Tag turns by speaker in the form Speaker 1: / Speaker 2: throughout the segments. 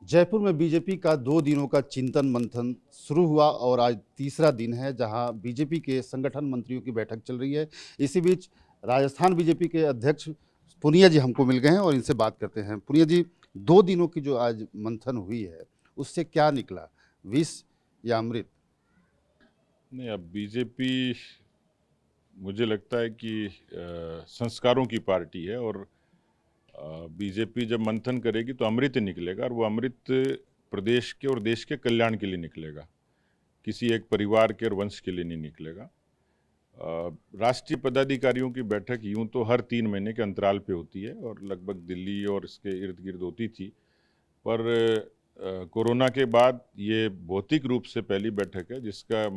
Speaker 1: जयपुर में बीजेपी का 2 दिनों का चिंतन मंथन शुरू हुआ और आज तीसरा दिन है जहां बीजेपी के संगठन मंत्रियों की बैठक चल रही है। इसी बीच राजस्थान बीजेपी के अध्यक्ष पुनिया जी हमको मिल गए हैं और इनसे बात करते हैं। पुनिया जी, 2 दिनों की जो आज मंथन हुई है, उससे क्या निकला? विष या अमृत?
Speaker 2: नहीं, अब बीजेपी मुझे लगता है कि संस्कारों की पार्टी है और बीजेपी जब मंथन करेगी तो अमृत निकलेगा और वो अमृत प्रदेश के और देश के कल्याण के लिए निकलेगा, किसी एक परिवार के और वंश के लिए नहीं निकलेगा। राष्ट्रीय पदाधिकारियों की बैठक यूं तो हर 3 महीने के अंतराल पे होती है और लगभग दिल्ली और इसके इर्द गिर्द होती थी, पर कोरोना के बाद ये भौतिक रूप से पहली बैठक है जिसका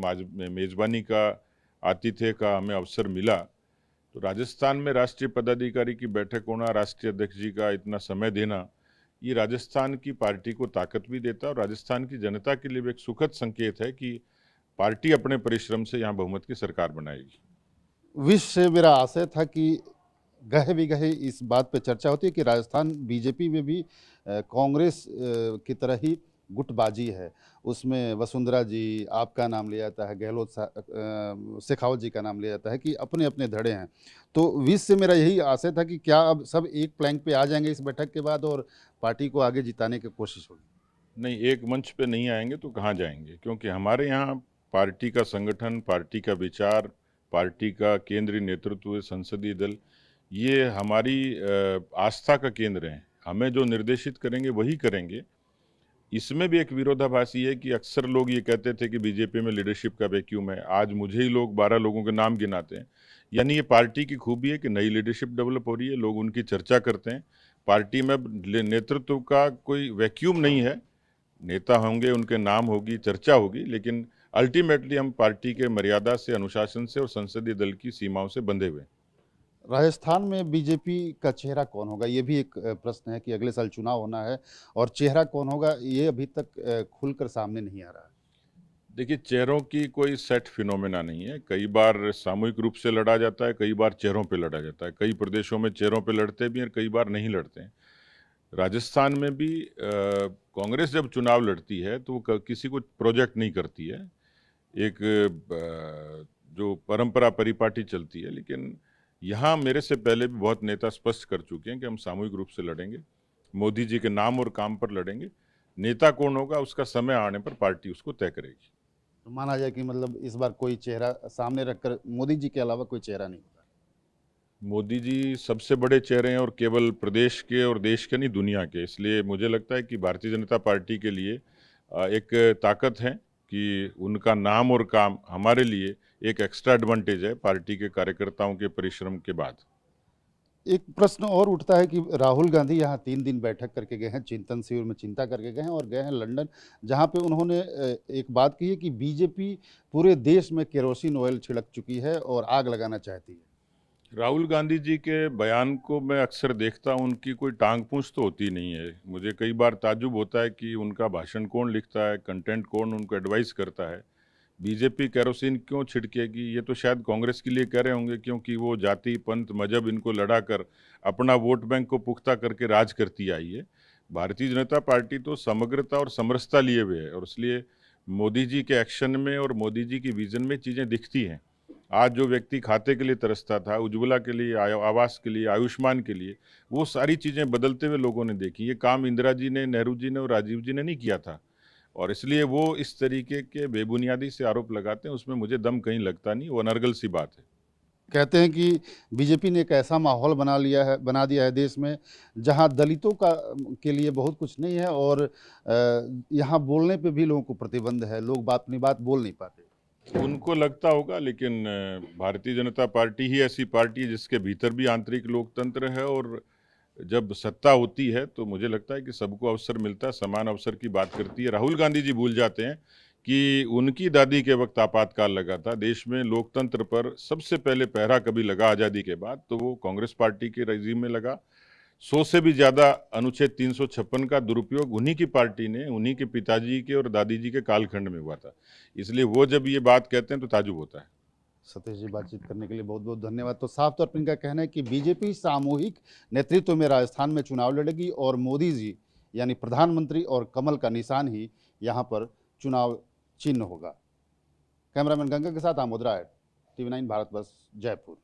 Speaker 2: मेज़बानी का आतिथ्य का हमें अवसर मिला। तो राजस्थान में राष्ट्रीय पदाधिकारी की बैठक होना, राष्ट्रीय अध्यक्ष जी का इतना समय देना, ये राजस्थान की पार्टी को ताकत भी देता है और राजस्थान की जनता के लिए भी एक सुखद संकेत है कि पार्टी अपने परिश्रम से यहाँ बहुमत की सरकार बनाएगी।
Speaker 1: विष से मेरा आशय था कि गहे भी गहे इस बात पे चर्चा होती है कि राजस्थान बीजेपी में भी कांग्रेस की तरह ही गुटबाजी है। उसमें वसुंधरा जी, आपका नाम लिया जाता है, शेखावत जी का नाम लिया जाता है कि अपने अपने धड़े हैं। तो विष से मेरा यही आशय था कि क्या अब सब एक प्लैंक पे आ जाएंगे इस बैठक के बाद और पार्टी को आगे जिताने की कोशिश होगी?
Speaker 2: नहीं, एक मंच पे नहीं आएंगे तो कहाँ जाएंगे, क्योंकि हमारे यहाँ पार्टी का संगठन, पार्टी का विचार, पार्टी का केंद्रीय नेतृत्व, संसदीय दल, ये हमारी आस्था का केंद्र है। हमें जो निर्देशित करेंगे वही करेंगे। इसमें भी एक विरोधाभास ये है कि अक्सर लोग ये कहते थे कि बीजेपी में लीडरशिप का वैक्यूम है। आज मुझे ही लोग 12 लोगों के नाम गिनाते हैं। यानी ये पार्टी की खूबी है कि नई लीडरशिप डेवलप हो रही है, लोग उनकी चर्चा करते हैं। पार्टी में नेतृत्व का कोई वैक्यूम नहीं है। नेता होंगे, उनके नाम होगी, चर्चा होगी, लेकिन अल्टीमेटली हम पार्टी के मर्यादा से, अनुशासन से और संसदीय दल की सीमाओं से बंधे हुए हैं।
Speaker 1: राजस्थान में बीजेपी का चेहरा कौन होगा, ये भी एक प्रश्न है कि अगले साल चुनाव होना है और चेहरा कौन होगा ये अभी तक खुलकर सामने नहीं आ रहा है।
Speaker 2: देखिए, चेहरों की कोई सेट फिनोमेना नहीं है। कई बार सामूहिक रूप से लड़ा जाता है, कई बार चेहरों पे लड़ा जाता है। कई प्रदेशों में चेहरों पे लड़ते भी हैं और कई बार नहीं लड़ते हैं। राजस्थान में भी कांग्रेस जब चुनाव लड़ती है तो वो किसी को प्रोजेक्ट नहीं करती है। एक जो परंपरा परिपाटी चलती है, लेकिन यहाँ मेरे से पहले भी बहुत नेता स्पष्ट कर चुके हैं कि हम सामूहिक रूप से लड़ेंगे, मोदी जी के नाम और काम पर लड़ेंगे। नेता कौन होगा उसका समय आने पर पार्टी उसको तय करेगी।
Speaker 1: तो माना जाए कि मतलब इस बार कोई चेहरा सामने रखकर मोदी जी के अलावा कोई चेहरा नहीं होगा।
Speaker 2: मोदी जी सबसे बड़े चेहरे हैं और केवल प्रदेश के और देश के नहीं, दुनिया के। इसलिए मुझे लगता है कि भारतीय जनता पार्टी के लिए एक ताकत है कि उनका नाम और काम हमारे लिए एक एक्स्ट्रा एडवांटेज है पार्टी के कार्यकर्ताओं के परिश्रम के बाद।
Speaker 1: एक प्रश्न और उठता है कि राहुल गांधी यहाँ 3 दिन बैठक करके गए हैं, चिंतन शिविर में चिंता करके गए हैं और गए हैं लंदन, जहाँ पे उन्होंने एक बात कही है कि बीजेपी पूरे देश में केरोसिन ऑयल छिड़क चुकी है और आग लगाना चाहती है।
Speaker 2: राहुल गांधी जी के बयान को मैं अक्सर देखता हूँ, उनकी कोई टांग पूंछ तो होती नहीं है। मुझे कई बार ताज्जुब होता है कि उनका भाषण कौन लिखता है, कंटेंट कौन उनको एडवाइस करता है। बीजेपी केरोसिन क्यों छिड़केगी, ये तो शायद कांग्रेस के लिए कह रहे होंगे, क्योंकि वो जाति, पंथ, मजहब इनको लड़ाकर अपना वोट बैंक को पुख्ता करके राज करती आई है। भारतीय जनता पार्टी तो समग्रता और समरसता लिए हुए है और इसलिए मोदी जी के एक्शन में और मोदी जी की विजन में चीज़ें दिखती हैं। आज जो व्यक्ति खाते के लिए तरसता था, उज्ज्वला के लिए, आवास के लिए, आयुष्मान के लिए, वो सारी चीज़ें बदलते हुए लोगों ने देखी। ये काम इंदिरा जी ने, नेहरू जी ने और राजीव जी ने नहीं किया था और इसलिए वो इस तरीके के बेबुनियादी से आरोप लगाते हैं, उसमें मुझे दम कहीं लगता नहीं। वो अनर्गल सी बात है।
Speaker 1: कहते हैं कि बीजेपी ने एक ऐसा माहौल बना दिया है देश में, जहाँ दलितों का के लिए बहुत कुछ नहीं है और यहाँ बोलने पे भी लोगों को प्रतिबंध है, लोग अपनी बात बोल नहीं पाते।
Speaker 2: उनको लगता होगा, लेकिन भारतीय जनता पार्टी ही ऐसी पार्टी है जिसके भीतर भी आंतरिक लोकतंत्र है और जब सत्ता होती है तो मुझे लगता है कि सबको अवसर मिलता है, समान अवसर की बात करती है। राहुल गांधी जी भूल जाते हैं कि उनकी दादी के वक्त आपातकाल लगा था देश में। लोकतंत्र पर सबसे पहले पहरा कभी लगा आज़ादी के बाद तो वो कांग्रेस पार्टी के रजीम में लगा। 100 से भी ज़्यादा अनुच्छेद 356 का दुरुपयोग उन्हीं की पार्टी ने, उन्हीं के पिताजी के और दादी जी के कालखंड में हुआ था। इसलिए वो जब ये बात कहते हैं तो ताजुब होता है।
Speaker 1: सतीश जी, बातचीत करने के लिए बहुत बहुत धन्यवाद। तो साफ तौर पर इनका कहना है कि बीजेपी सामूहिक नेतृत्व में राजस्थान में चुनाव लड़ेगी और मोदी जी यानी प्रधानमंत्री और कमल का निशान ही यहाँ पर चुनाव चिन्ह होगा। कैमरामैन गंगा के साथ आमोद राय, TV9 भारतवर्ष, जयपुर।